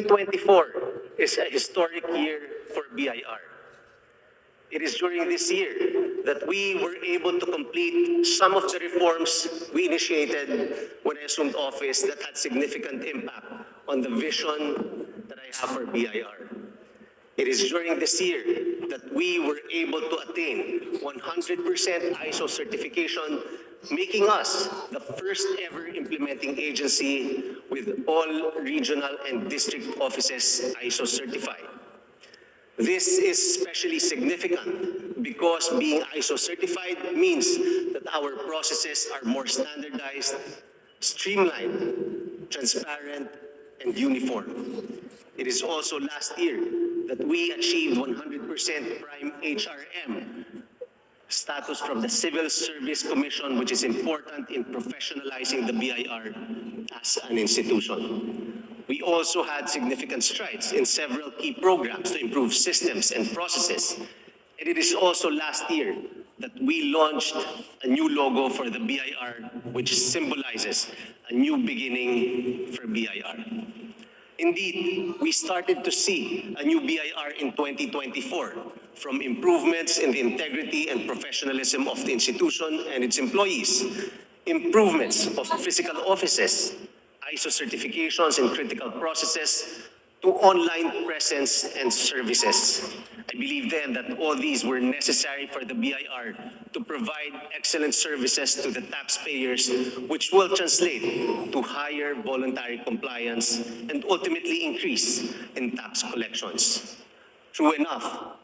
2024 is a historic year for BIR. It is during this year that we were able to complete some of the reforms we initiated when I assumed office that had significant impact on the vision that I have for BIR. It is during this year that we were able to attain 100% ISO certification, making us the first ever implementing agency with all regional and district offices ISO certified. This is especially significant because being ISO certified means that our processes are more standardized, streamlined, transparent, and uniform. It is also last year that we achieved 100% prime HRM status from the Civil Service Commission, which is important in professionalizing the BIR as an institution. We also had significant strides in several key programs to improve systems and processes. And it is also last year that we launched a new logo for the BIR, which symbolizes a new beginning for BIR. Indeed, we started to see a new BIR in 2024 from improvements in the integrity and professionalism of the institution and its employees, improvements of physical offices, ISO certifications in critical processes, to online presence and services. I believe then that all these were necessary for the BIR to provide excellent services to the taxpayers, which will translate to higher voluntary compliance and ultimately increase in tax collections. True enough,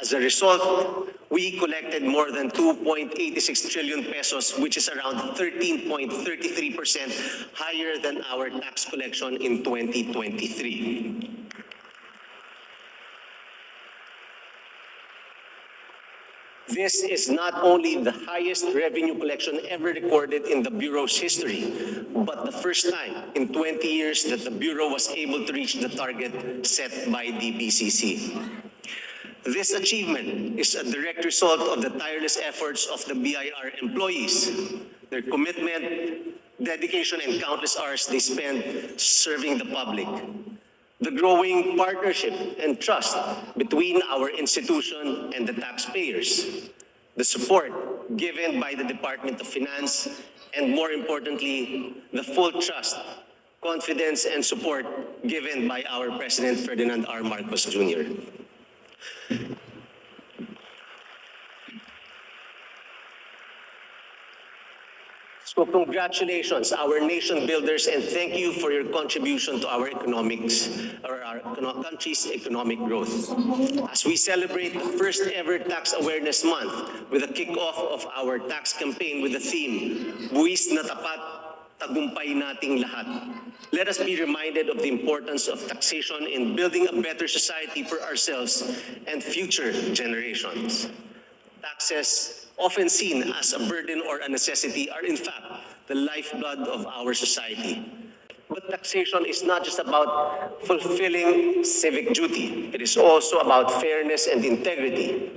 as a result, we collected more than 2.86 trillion pesos, which is around 13.33% higher than our tax collection in 2023. This is not only the highest revenue collection ever recorded in the Bureau's history, but the first time in 20 years that the Bureau was able to reach the target set by the BCC. This achievement is a direct result of the tireless efforts of the BIR employees, their commitment, dedication, and countless hours they spend serving the public. The growing partnership and trust between our institution and the taxpayers, the support given by the Department of Finance, and more importantly, the full trust, confidence, and support given by our President Ferdinand R. Marcos Jr. So congratulations, our nation builders, and thank you for your contribution to our economics, or our country's economic growth. As we celebrate the first ever Tax Awareness Month with a kickoff of our tax campaign with the theme, Buwis na Tapat, Tagumpay Nating Lahat. Let us be reminded of the importance of taxation in building a better society for ourselves and future generations. Taxes, often seen as a burden or a necessity, are in fact the lifeblood of our society. But taxation is not just about fulfilling civic duty. It is also about fairness and integrity.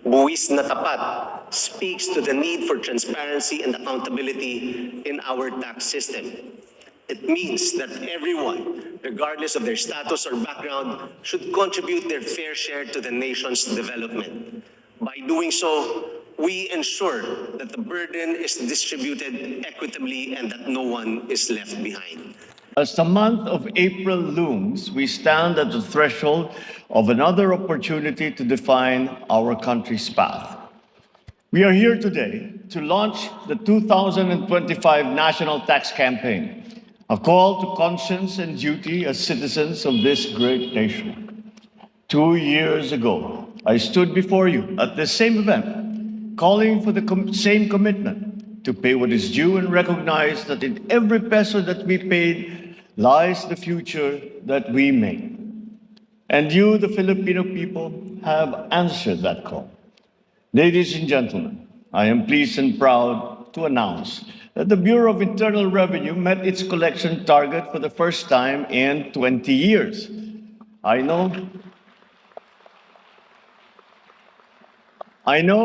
Buwis na Tapat speaks to the need for transparency and accountability in our tax system. It means that everyone, regardless of their status or background, should contribute their fair share to the nation's development. By doing so, we ensure that the burden is distributed equitably and that no one is left behind. As the month of April looms, we stand at the threshold of another opportunity to define our country's path. We are here today to launch the 2025 National Tax Campaign, a call to conscience and duty as citizens of this great nation. 2 years ago, I stood before you at the same event, calling for the same commitment to pay what is due and recognize that in every peso that we paid lies the future that we make. And you, the Filipino people, have answered that call. Ladies and gentlemen, I am pleased and proud to announce that the Bureau of Internal Revenue met its collection target for the first time in 20 years. I know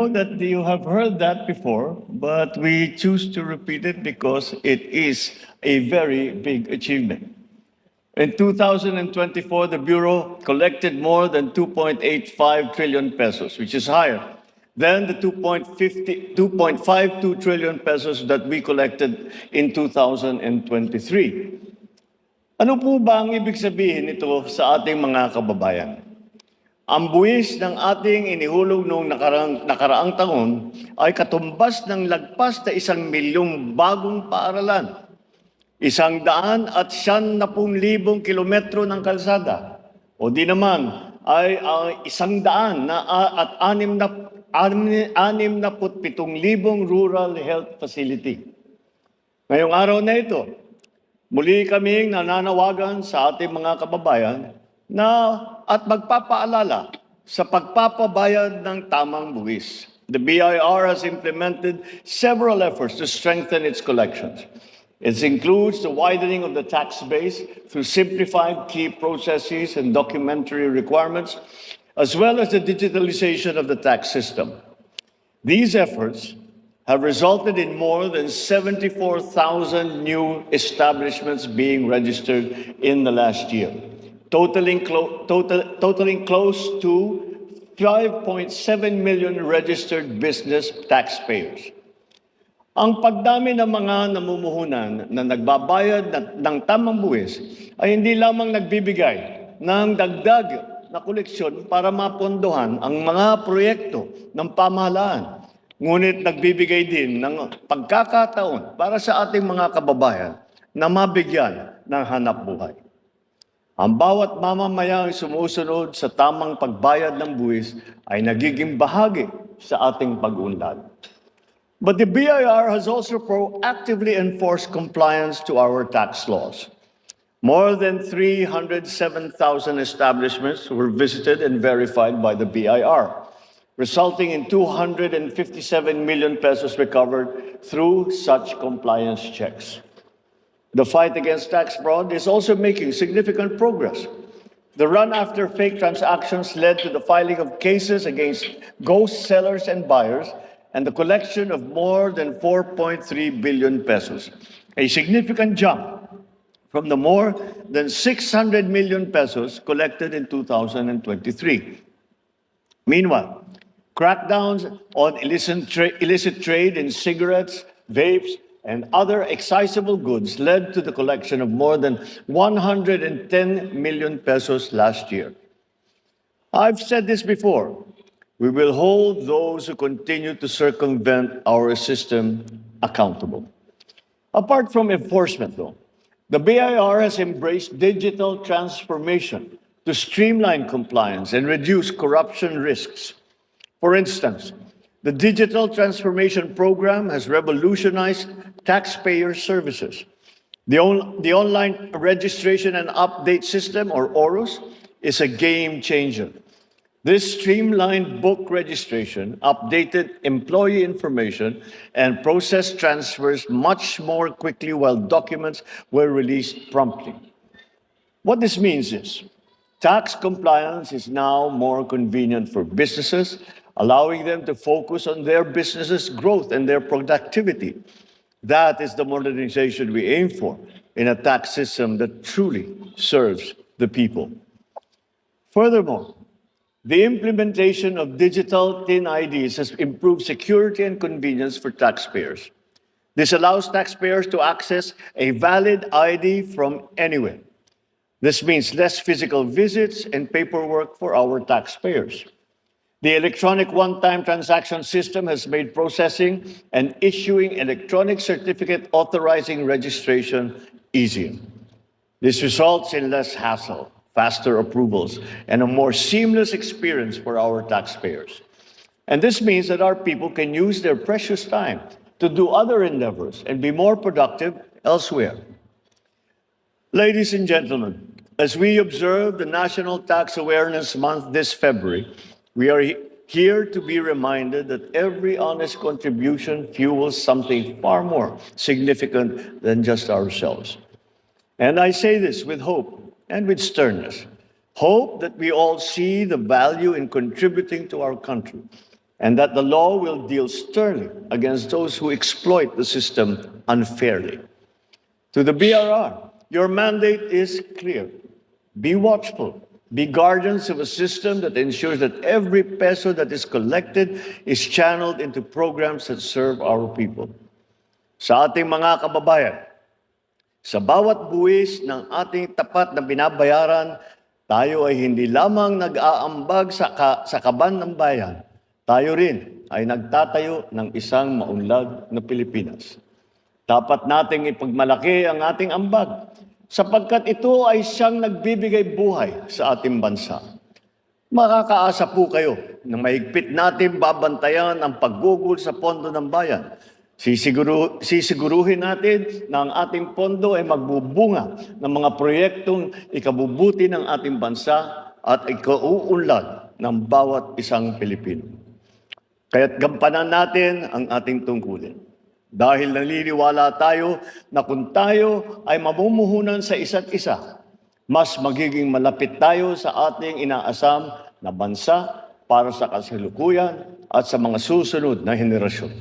that you have heard that before, but we choose to repeat it because it is a very big achievement. In 2024, the Bureau collected more than 2.85 trillion pesos, which is higher than the 2.52 trillion pesos that we collected in 2023. Ano po ba ang ibig sabihin nito sa ating mga kababayan? Ang buwis ng ating inihulog noong nakaraang taon ay katumbas ng lagpas na 1 milyong bagong paaralan, 190,000 kilometro ng kalsada, o di naman ay 167,000 rural health facility. Ngayong araw na ito, muli kaming nananawagan sa ating mga kababayan at magpapaalala sa pagpapabayad ng tamang buwis. The BIR has implemented several efforts to strengthen its collections. It includes the widening of the tax base through simplified key processes and documentary requirements, as well as the digitalization of the tax system. These efforts have resulted in more than 74,000 new establishments being registered in the last year, totaling close to 5.7 million registered business taxpayers. Ang pagdami ng mga namumuhunan na nagbabayad ng tamang buwis ay hindi lamang nagbibigay ng dagdag na koleksyon para mapondohan ang mga proyekto ng pamahalaan, ngunit nagbibigay din ng pagkakataon para sa ating mga kababayan na mabigyan ng hanapbuhay. Ang bawat mamamayang sumusunod sa tamang pagbayad ng buwis ay nagiging bahagi sa ating pag-unlad. But the BIR has also proactively enforced compliance to our tax laws. More than 307,000 establishments were visited and verified by the BIR, resulting in 257 million pesos recovered through such compliance checks. The fight against tax fraud is also making significant progress. The run after fake transactions led to the filing of cases against ghost sellers and buyers and the collection of more than 4.3 billion pesos, a significant jump from the more than 600 million pesos collected in 2023. Meanwhile, crackdowns on illicit trade in cigarettes, vapes, and other accessible goods led to the collection of more than 110 million pesos last year. I've said this before. We will hold those who continue to circumvent our system accountable. Apart from enforcement, though, the BIR has embraced digital transformation to streamline compliance and reduce corruption risks. For instance, the Digital Transformation Program has revolutionized taxpayer services. The online registration and update system, or ORUS, is a game changer. This streamlined book registration, updated employee information, and processed transfers much more quickly while documents were released promptly. What this means is tax compliance is now more convenient for businesses, allowing them to focus on their business's growth and their productivity. That is the modernization we aim for in a tax system that truly serves the people. Furthermore, the implementation of digital TIN IDs has improved security and convenience for taxpayers. This allows taxpayers to access a valid ID from anywhere. This means less physical visits and paperwork for our taxpayers. The electronic one-time transaction system has made processing and issuing electronic certificate authorizing registration easier. This results in less hassle, faster approvals, and a more seamless experience for our taxpayers. And this means that our people can use their precious time to do other endeavors and be more productive elsewhere. Ladies and gentlemen, as we observe the National Tax Awareness Month this February, we are here to be reminded that every honest contribution fuels something far more significant than just ourselves. And I say this with hope and with sternness. Hope that we all see the value in contributing to our country and that the law will deal sternly against those who exploit the system unfairly. To the BRR, your mandate is clear. Be watchful. Be guardians of a system that ensures that every peso that is collected is channeled into programs that serve our people. Sa ating mga kababayan, sa bawat buwis ng ating tapat na binabayaran, tayo ay hindi lamang nag-aambag sa kaban ng bayan, tayo rin ay nagtatayo ng isang maunlad na Pilipinas. Dapat nating ipagmalaki ang ating ambag sapagkat ito ay siyang nagbibigay buhay sa ating bansa. Makakaasa po kayo na mahigpit natin babantayan ang paggugol sa pondo ng bayan. Sisiguruhin natin na ang ating pondo ay magbubunga ng mga proyektong ikabubuti ng ating bansa at ikauunlad ng bawat isang Pilipino. Kaya't gampanan natin ang ating tungkulin. Dahil naniniwala tayo na kung tayo ay mamumuhunan sa isa't isa, mas magiging malapit tayo sa ating inaasam na bansa para sa kasalukuyan at sa mga susunod na henerasyon.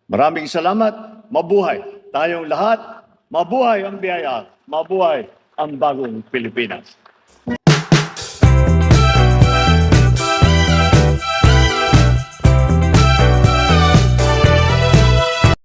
Maraming salamat, mabuhay tayong lahat, mabuhay ang biyaya, mabuhay ang bagong Pilipinas.